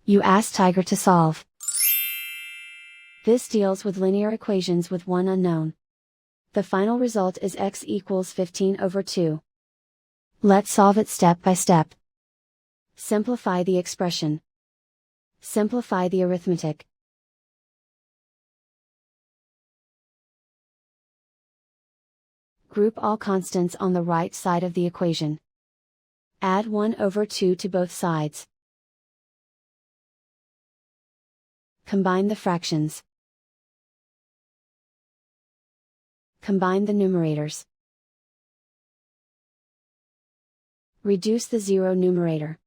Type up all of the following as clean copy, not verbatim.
You ask Tiger to solve. This deals with linear equations with one unknown. The final result is x equals 15 over 2. Let's solve it step by step. Simplify the expression. Simplify the arithmetic. Group all constants on the right side of the equation. Add 1 over 2 to both sides. Combine the fractions. Combine the numerators. Reduce the zero numerator.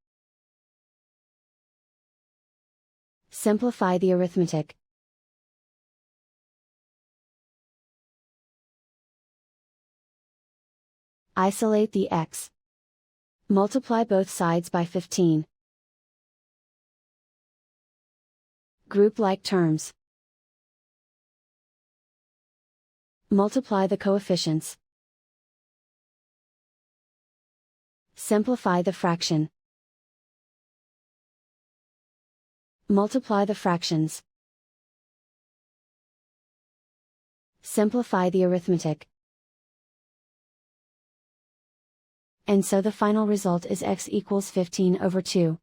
Simplify the arithmetic. Isolate the x. Multiply both sides by 15. Group like terms. Multiply the coefficients. Simplify the fraction. Multiply the fractions. Simplify the arithmetic. And so the final result is x equals 15 over 2.